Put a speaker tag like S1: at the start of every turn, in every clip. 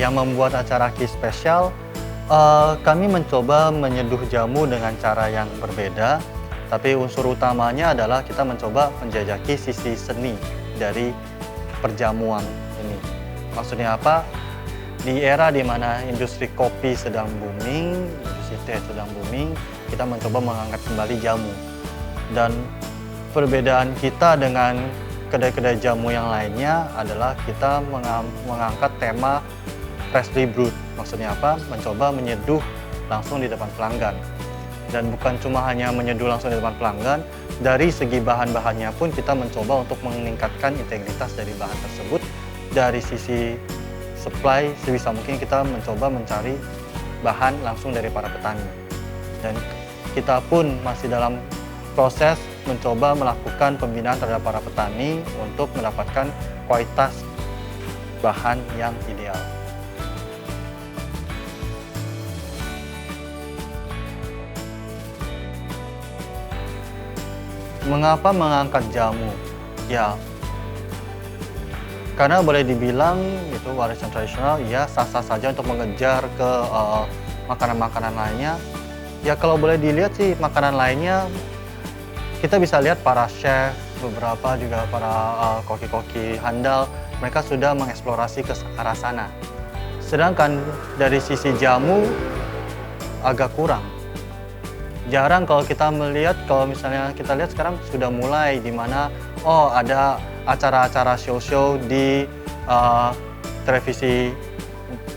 S1: yang membuat acara Ki spesial, kami mencoba menyeduh jamu dengan cara yang berbeda, tapi unsur utamanya adalah kita mencoba menjajaki sisi seni dari perjamuan ini. Maksudnya apa? Di era di mana industri kopi sedang booming, industri teh sedang booming, kita mencoba mengangkat kembali jamu. Dan perbedaan kita dengan kedai-kedai jamu yang lainnya adalah kita mengangkat tema freshly brewed. Maksudnya apa? Mencoba menyeduh langsung di depan pelanggan. Dan bukan cuma hanya menyeduh langsung di depan pelanggan, dari segi bahan-bahannya pun kita mencoba untuk meningkatkan integritas dari bahan tersebut. Dari sisi supply, sebisa mungkin kita mencoba mencari bahan langsung dari para petani. Dan kita pun masih dalam proses mencoba melakukan pembinaan terhadap para petani untuk mendapatkan kualitas bahan yang ideal. Mengapa mengangkat jamu? Ya, karena boleh dibilang itu warisan tradisional, ya sah-sah saja untuk mengejar ke makanan-makanan lainnya. Ya kalau boleh dilihat sih makanan lainnya, kita bisa lihat para chef, beberapa juga para koki-koki handal, mereka sudah mengeksplorasi ke arah sana. Sedangkan dari sisi jamu agak kurang. Jarang kalau kita melihat, kalau misalnya kita lihat sekarang sudah mulai di mana ada acara-acara show-show di televisi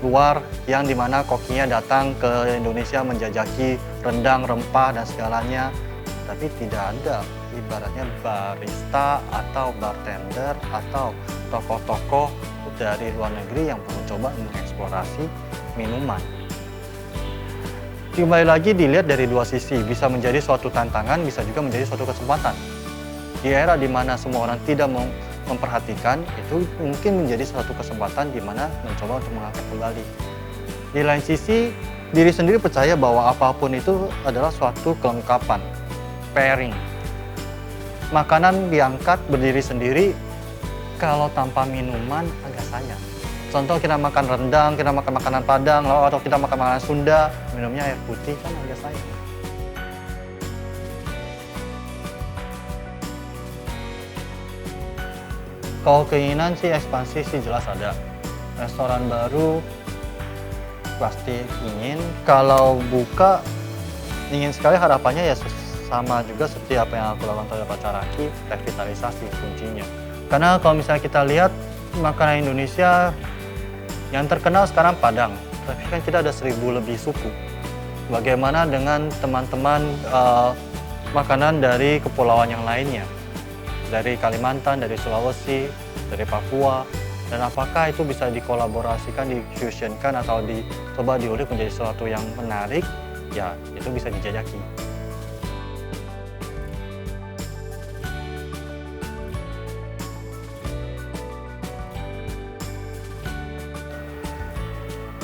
S1: luar yang dimana kokinya datang ke Indonesia menjajaki rendang, rempah, dan segalanya. Tapi tidak ada ibaratnya barista atau bartender atau tokoh-tokoh dari luar negeri yang mencoba mengeksplorasi minuman. Kembali lagi dilihat dari dua sisi, bisa menjadi suatu tantangan, bisa juga menjadi suatu kesempatan. Di era di mana semua orang tidak memperhatikan, itu mungkin menjadi suatu kesempatan di mana mencoba untuk mengangkat kembali. Di lain sisi, diri sendiri percaya bahwa apapun itu adalah suatu kelengkapan, pairing. Makanan diangkat berdiri sendiri, kalau tanpa minuman agak sayang. Contoh kita makan rendang, kita makan makanan Padang, atau kita makan makanan Sunda, minumnya air putih kan agak sayang. Kalau keinginan sih ekspansi sih jelas ada. Restoran baru pasti ingin. Kalau buka, ingin sekali, harapannya ya sama juga seperti apa yang aku lakukan terhadap acara Ki, revitalisasi kuncinya. Karena kalau misalnya kita lihat makanan Indonesia yang terkenal sekarang Padang, tapi kan kita ada 1000 lebih suku. Bagaimana dengan teman-teman makanan dari kepulauan yang lainnya? Dari Kalimantan, dari Sulawesi, dari Papua, dan apakah itu bisa dikolaborasikan, difusionkan, atau dicoba diulik menjadi sesuatu yang menarik, ya itu bisa dijajaki.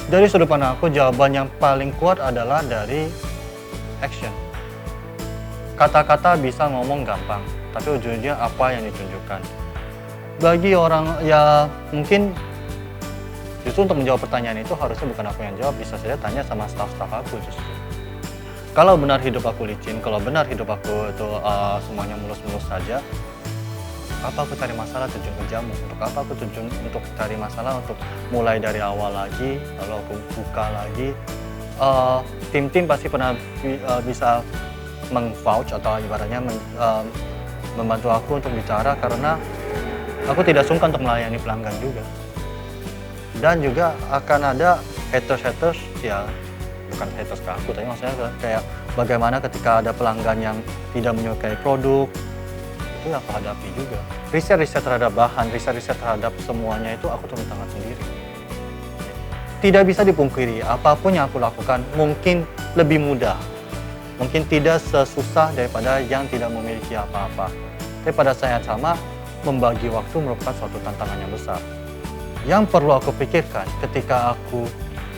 S1: Dari sudut pandang aku, jawaban yang paling kuat adalah dari action. Kata-kata bisa ngomong gampang, tapi ujungnya apa yang ditunjukkan. Bagi orang ya mungkin justru untuk menjawab pertanyaan itu harusnya bukan aku yang jawab, bisa saja tanya sama staf-staf aku justru. Kalau benar hidup aku licin, kalau benar hidup aku itu semuanya mulus-mulus saja, apa aku cari masalah terjun ke jamu? Untuk apa aku terjun untuk cari masalah, untuk mulai dari awal lagi, lalu aku buka lagi. Tim-tim pasti pernah bisa meng-vouch atau ibaratnya membantu aku untuk bicara, karena aku tidak sungkan untuk melayani pelanggan juga. Dan juga akan ada haters, ya bukan haters ke aku, tapi maksudnya kayak bagaimana ketika ada pelanggan yang tidak menyukai produk, itu aku hadapi juga. Riset-riset terhadap bahan, riset-riset terhadap semuanya itu aku turun tangan sendiri. Tidak bisa dipungkiri, apapun yang aku lakukan mungkin lebih mudah. Mungkin tidak sesusah daripada yang tidak memiliki apa-apa. Tapi pada saat yang sama, membagi waktu merupakan suatu tantangan yang besar. Yang perlu aku pikirkan ketika aku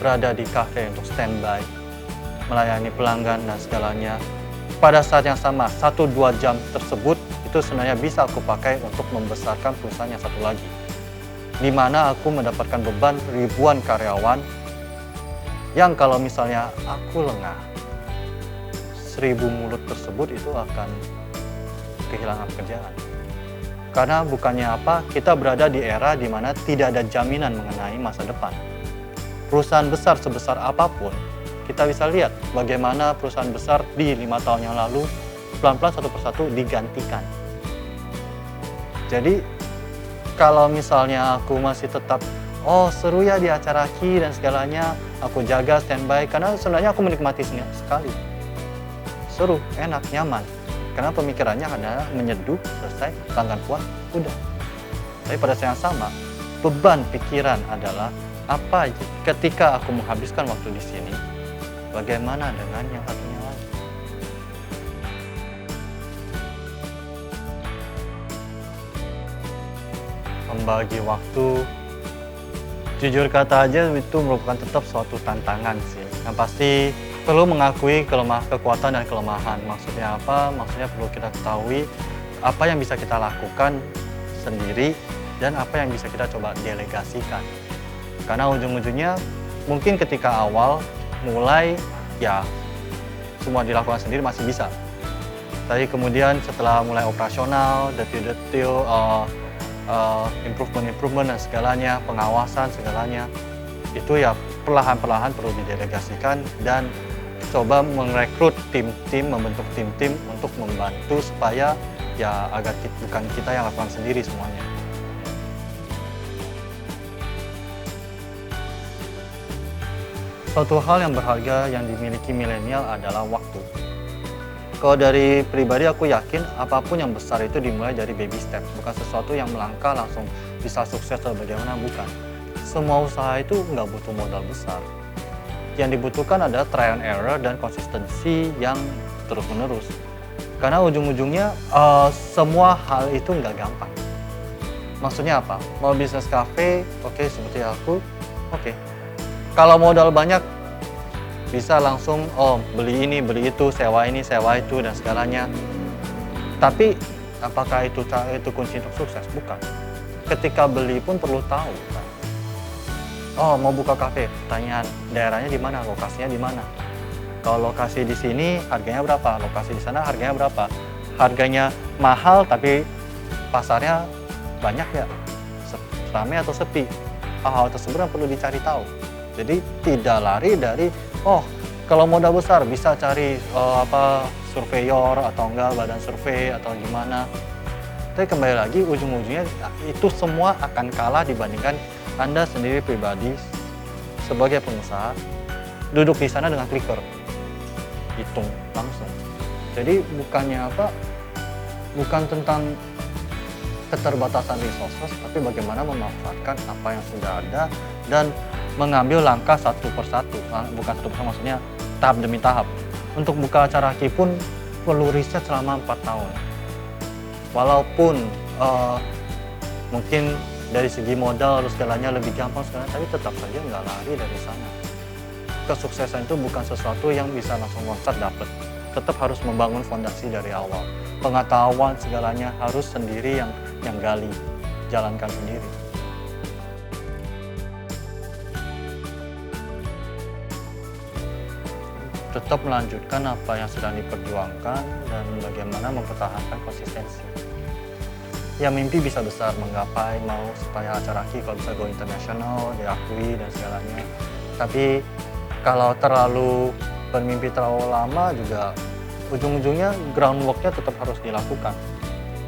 S1: berada di kafe untuk standby, melayani pelanggan dan segalanya, pada saat yang sama, 1-2 jam tersebut itu sebenarnya bisa aku pakai untuk membesarkan perusahaan yang satu lagi. di mana aku mendapatkan beban ribuan karyawan yang kalau misalnya aku lengah, 1.000 mulut tersebut itu akan kehilangan pekerjaan. Karena bukannya apa, kita berada di era di mana tidak ada jaminan mengenai masa depan. Perusahaan besar sebesar apapun, kita bisa lihat bagaimana perusahaan besar di 5 tahun yang lalu pelan-pelan satu persatu digantikan. Jadi kalau misalnya aku masih tetap seru ya di acara Ki dan segalanya, aku jaga standby karena sebenarnya aku menikmati sekali. Seru, enak, nyaman. Karena pemikirannya adalah menyeduh, selesai, pelanggan puas, udah. Tapi pada saat yang sama, beban pikiran adalah apa ketika aku menghabiskan waktu di sini, bagaimana dengan yang satunya lagi? Membagi waktu, jujur kata aja itu merupakan tetap suatu tantangan sih. Yang pasti perlu mengakui kekuatan dan kelemahan. Maksudnya apa? Maksudnya perlu kita ketahui apa yang bisa kita lakukan sendiri dan apa yang bisa kita coba delegasikan. Karena ujung-ujungnya mungkin ketika awal mulai ya semua dilakukan sendiri masih bisa. Tapi kemudian setelah mulai operasional, detil-detil, improvement dan segalanya, pengawasan segalanya, itu ya perlahan-perlahan perlu didelegasikan dan coba merekrut tim-tim, membentuk tim-tim untuk membantu supaya ya agar bukan kita yang lakukan sendiri semuanya. Suatu hal yang berharga yang dimiliki milenial adalah waktu. Kalau dari pribadi aku yakin apapun yang besar itu dimulai dari baby step, bukan sesuatu yang melangkah langsung bisa sukses atau bagaimana, bukan. Semua usaha itu nggak butuh modal besar. Yang dibutuhkan adalah trial and error dan konsistensi yang terus-menerus. Karena ujung-ujungnya semua hal itu nggak gampang. Maksudnya apa? Mau bisnis cafe, oke, seperti aku, oke. Kalau modal banyak, bisa langsung beli ini, beli itu, sewa ini, sewa itu, dan segalanya. Tapi apakah itu kunci untuk sukses? Bukan. Ketika beli pun perlu tahu kan. Mau buka kafe, pertanyaan daerahnya di mana, lokasinya di mana. Kalau lokasi di sini harganya berapa, lokasi di sana harganya berapa. Harganya mahal tapi pasarnya banyak ya, ramai atau sepi. Hal tersebut yang perlu dicari tahu. Jadi tidak lari dari kalau modal besar bisa cari surveyor atau enggak badan survei atau gimana. Tapi kembali lagi ujung-ujungnya itu semua akan kalah dibandingkan Anda sendiri pribadi sebagai pengusaha duduk di sana dengan clicker, hitung langsung. Jadi bukan tentang keterbatasan resources, tapi bagaimana memanfaatkan apa yang sudah ada dan mengambil langkah satu persatu, bukan satu persatu, maksudnya tahap demi tahap. Untuk buka acara Ki pun perlu riset selama 4 tahun. Walaupun mungkin dari segi modal atau segalanya lebih gampang sekarang, tapi tetap saja nggak lari dari sana. Kesuksesan itu bukan sesuatu yang bisa langsung loncat dapet. Tetap harus membangun fondasi dari awal. Pengetahuan segalanya harus sendiri yang gali, jalankan sendiri. Tetap melanjutkan apa yang sedang diperjuangkan dan bagaimana mempertahankan konsistensi. Ya mimpi bisa besar menggapai, mau supaya acara Ki kalau bisa go internasional, diakui dan segalanya. Tapi kalau terlalu bermimpi terlalu lama juga ujung-ujungnya groundwork-nya tetap harus dilakukan.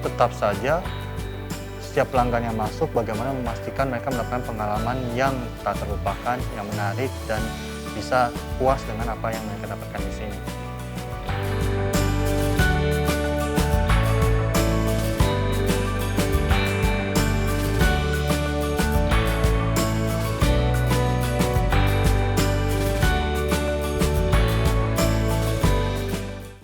S1: Tetap saja setiap pelanggan yang masuk bagaimana memastikan mereka mendapatkan pengalaman yang tak terlupakan, yang menarik dan bisa puas dengan apa yang mereka dapatkan di sini.